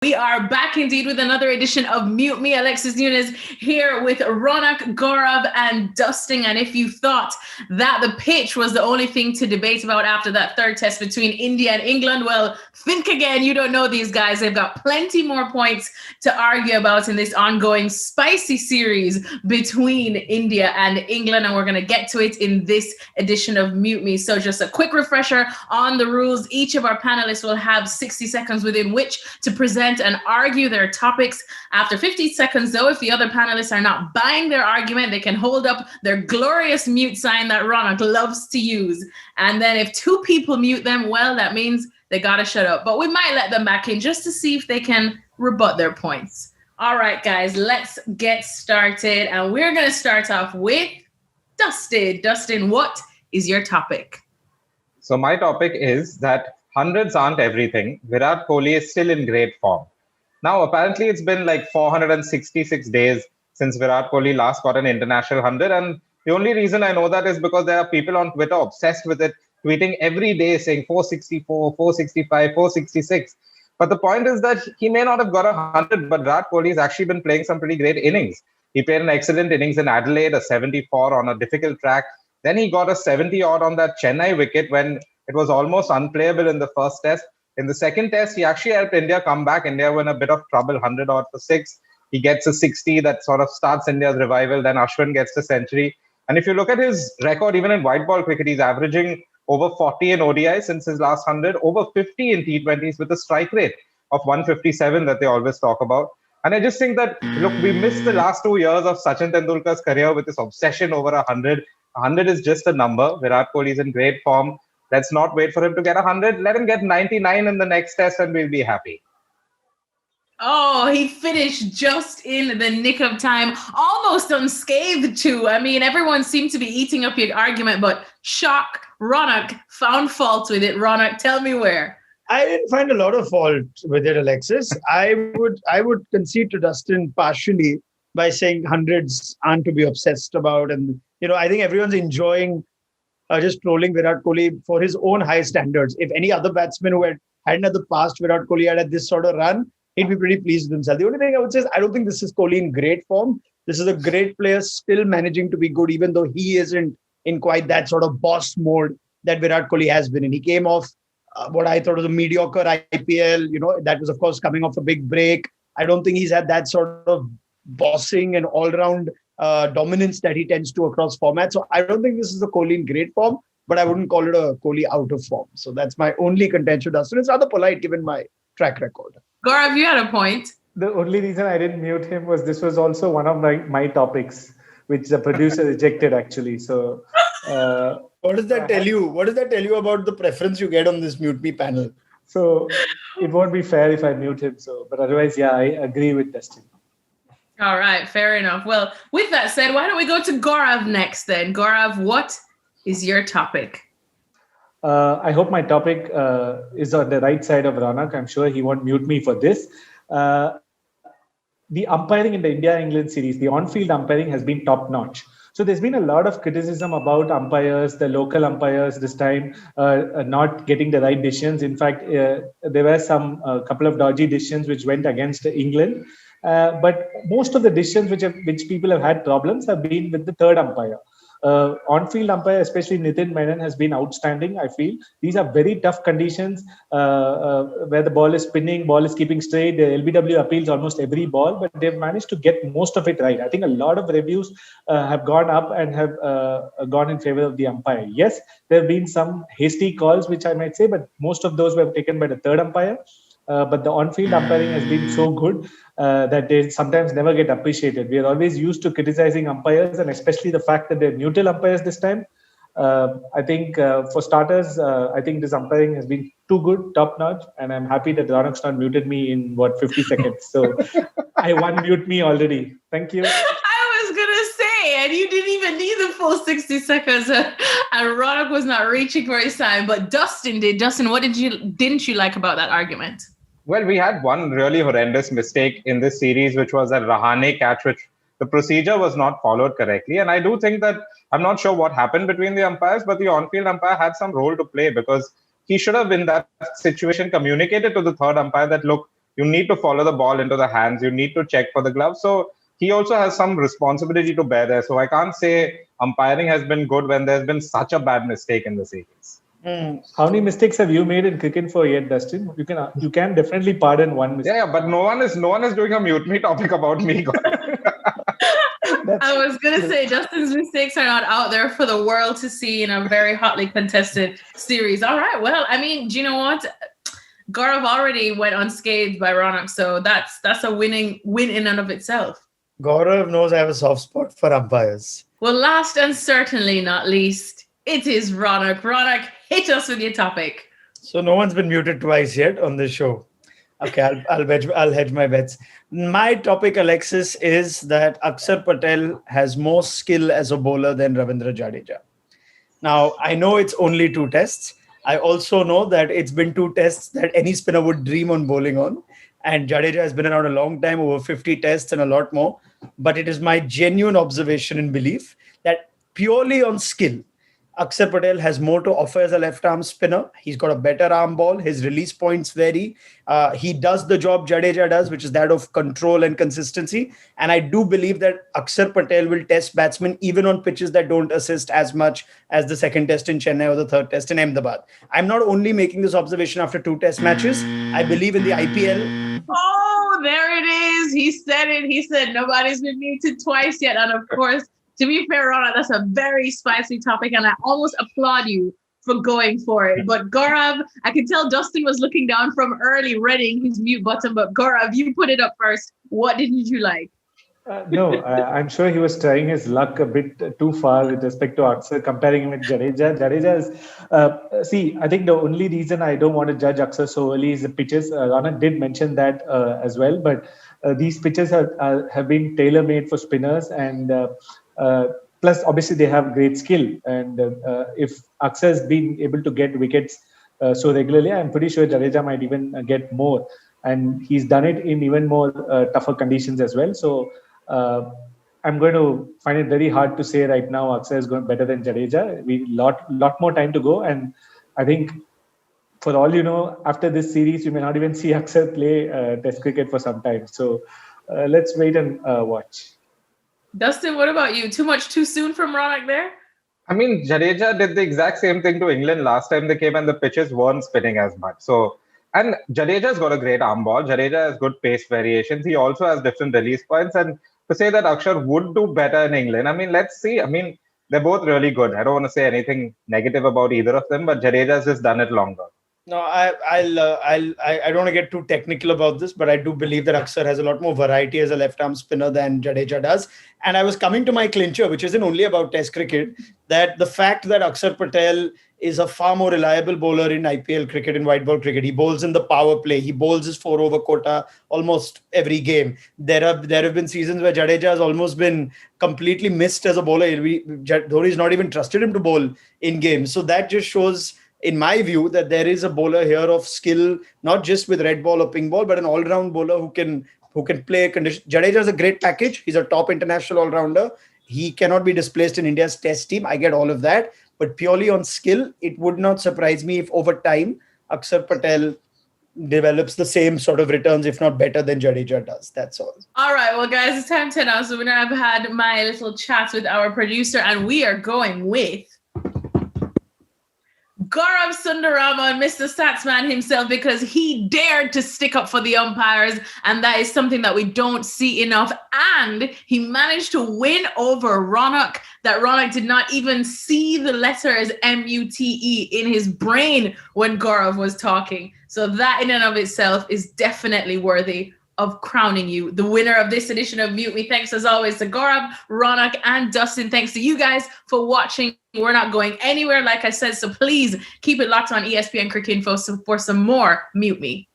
We are back indeed with another edition of Mute Me. Alexis Nunes here with Raunak, Gaurav, and Dustin. And if you thought that the pitch was the only thing to debate about after that third test between India and England, well, think again. You don't know these guys. They've got plenty more points to argue about in this ongoing spicy series between India and England. And we're going to get to it in this edition of Mute Me. So just a quick refresher on the rules. Each of our panelists will have 60 seconds within which to present and argue their topics. After 50 seconds, though, if the other panelists are not buying their argument, they can hold up their glorious mute sign that Raunak loves to use. And then if two people mute them, well, that means they got to shut up. But we might let them back in just to see if they can rebut their points. All right, guys, let's get started. And we're going to start off with Dustin. Dustin, what is your topic? So my topic is that hundreds aren't everything. Virat Kohli is still in great form. Now, apparently, it's been like 466 days since Virat Kohli last got an international 100. And the only reason I know that is because there are people on Twitter obsessed with it, tweeting every day saying 464, 465, 466. But the point is that he may not have got a 100, but Virat Kohli has actually been playing some pretty great innings. He played an excellent innings in Adelaide, a 74 on a difficult track. Then he got a 70-odd on that Chennai wicket when it was almost unplayable in the first test. In the second test, he actually helped India come back. India were in a bit of trouble, 100-odd for 6. He gets a 60 that sort of starts India's revival. Then Ashwin gets the century. And if you look at his record, even in white ball cricket, he's averaging over 40 in ODI since his last 100, over 50 in T20s with a strike rate of 157 that they always talk about. And I just think that, look, we missed the last 2 years of Sachin Tendulkar's career with this obsession over 100. 100 is just a number. Virat Kohli is in great form. Let's not wait for him to get 100. Let him get 99 in the next test and we'll be happy. Oh, he finished just in the nick of time, almost unscathed too. I mean, everyone seemed to be eating up your argument, but shock, Raunak found fault with it. Raunak, tell me where. I didn't find a lot of fault with it, Alexis. I would concede to Dustin partially by saying hundreds aren't to be obsessed about. And, I think everyone's enjoying just trolling Virat Kohli for his own high standards. If any other batsman who hadn't had the past Virat Kohli had this sort of run, he'd be pretty pleased with himself. The only thing I would say is I don't think this is Kohli in great form. This is a great player still managing to be good, even though he isn't in quite that sort of boss mode that Virat Kohli has been in. He came off what I thought was a mediocre IPL, that was, of course, coming off a big break. I don't think he's had that sort of bossing and all-round dominance that he tends to across formats. So I don't think this is a Kohli in great form, but I wouldn't call it a Kohli out of form. So that's my only contention, Dustin. It's rather polite given my track record. Gaurav, you had a point. The only reason I didn't mute him was this was also one of my topics, which the producer rejected actually. So what does that tell you? What does that tell you about the preference you get on this Mute Me panel? So it won't be fair if I mute him. But otherwise, yeah, I agree with Dustin. All right, fair enough. Well, with that said, why don't we go to Gaurav next then? Gaurav, what is your topic? I hope my topic is on the right side of Raunak. I'm sure he won't mute me for this. The umpiring in the India-England series, the on-field umpiring has been top-notch. So there's been a lot of criticism about umpires, the local umpires this time, not getting the right decisions. In fact, there were a couple of dodgy decisions which went against England. But most of the decisions which people have had problems have been with the third umpire. On-field umpire, especially Nitin Menon, has been outstanding, I feel. These are very tough conditions where the ball is spinning, ball is keeping straight. The LBW appeals almost every ball, but they've managed to get most of it right. I think a lot of reviews have gone up and have gone in favor of the umpire. Yes, there have been some hasty calls, which I might say, but most of those were taken by the third umpire. But the on-field umpiring has been so good that they sometimes never get appreciated. We are always used to criticizing umpires, and especially the fact that they're neutral umpires this time. I think for starters, I think this umpiring has been too good, top-notch, and I'm happy that Raunak's not muted me in, 50 seconds. So I won mute me already. Thank you. I was going to say, and you didn't even need the full 60 seconds, and Raunak was not reaching for his time, but Dustin did. Dustin, what didn't you like about that argument? Well, we had one really horrendous mistake in this series, which was a Rahane catch, which the procedure was not followed correctly. And I do think that, I'm not sure what happened between the umpires, but the on-field umpire had some role to play because he should have, in that situation, communicated to the third umpire that, look, You need to follow the ball into the hands. You need to check for the glove. So he also has some responsibility to bear there. So I can't say umpiring has been good when there's been such a bad mistake in the series. How many mistakes have you made in Cricinfo yet, Dustin? You can definitely pardon one mistake. Yeah, but no one is doing a mute me topic about me. I was gonna say Dustin's mistakes are not out there for the world to see in a very hotly contested series. All right, well, I mean, do you know what? Gaurav already went unscathed by Raunak, so that's a win in and of itself. Gaurav knows I have a soft spot for umpires. Well, last and certainly not least, it is Raunak. Raunak, hit us with your topic. So no one's been muted twice yet on this show. Okay, I'll hedge my bets. My topic, Alexis, is that Akshar Patel has more skill as a bowler than Ravindra Jadeja. Now, I know it's only 2 tests. I also know that it's been 2 tests that any spinner would dream on bowling on. And Jadeja has been around a long time, over 50 tests and a lot more. But it is my genuine observation and belief that purely on skill, Akshar Patel has more to offer as a left-arm spinner. He's got a better arm ball. His release points vary. He does the job Jadeja does, which is that of control and consistency. And I do believe that Akshar Patel will test batsmen even on pitches that don't assist as much as the second test in Chennai or the third test in Ahmedabad. I'm not only making this observation after 2 test matches. I believe in the IPL. Oh, there it is. He said it. He said nobody's been muted twice yet. And of course, to be fair, Raunak, that's a very spicy topic, and I almost applaud you for going for it. But Gaurav, I can tell Dustin was looking down from early, readying his mute button. But Gaurav, you put it up first. What didn't you like? No, I'm sure he was trying his luck a bit too far with respect to Akshar, comparing him with Jadeja. Jadeja is, I think the only reason I don't want to judge Akshar so early is the pitches. Raunak did mention that as well, but these pitches have been tailor-made for spinners, and plus, obviously, they have great skill. And if Akshar has been able to get wickets so regularly, I'm pretty sure Jadeja might even get more. And he's done it in even more tougher conditions as well. So I'm going to find it very hard to say right now Akshar is going better than Jadeja. We lot more time to go. And I think for all you know, after this series, you may not even see Akshar play Test cricket for some time. So let's wait and watch. Dustin, what about you? Too soon from Raunak there? I mean, Jadeja did the exact same thing to England last time they came and the pitches weren't spinning as much. So, and Jadeja's got a great arm ball. Jadeja has good pace variations. He also has different release points. And to say that Akshar would do better in England, I mean, let's see. I mean, they're both really good. I don't want to say anything negative about either of them, but Jadeja's just done it longer. No, I don't want to get too technical about this, but I do believe that Akshar has a lot more variety as a left-arm spinner than Jadeja does. And I was coming to my clincher, which isn't only about Test cricket, that the fact that Akshar Patel is a far more reliable bowler in IPL cricket and white ball cricket. He bowls in the power play. He bowls his 4-over quota almost every game. There have been seasons where Jadeja has almost been completely missed as a bowler. Dhoni's not even trusted him to bowl in games. So that just shows, in my view, that there is a bowler here of skill, not just with red ball or pink ball, but an all-round bowler who can play a condition. Jadeja is a great package. He's a top international all-rounder. He cannot be displaced in India's test team. I get all of that. But purely on skill, it would not surprise me if over time, Akshar Patel develops the same sort of returns, if not better than Jadeja does. That's all. All right. Well, guys, it's time to announce the winner. I've had my little chats with our producer, and we are going with Gaurav Sundararaman, Mr. Statsman himself, because he dared to stick up for the umpires, and that is something that we don't see enough. And he managed to win over Raunak, that Raunak did not even see the letters MUTE in his brain when Gaurav was talking. So that in and of itself is definitely worthy of crowning you the winner of this edition of Mute Me. Thanks as always to Gaurav, Raunak, and Dustin. Thanks to you guys for watching. We're not going anywhere, like I said, so please keep it locked on ESPN Cricinfo for some more Mute Me.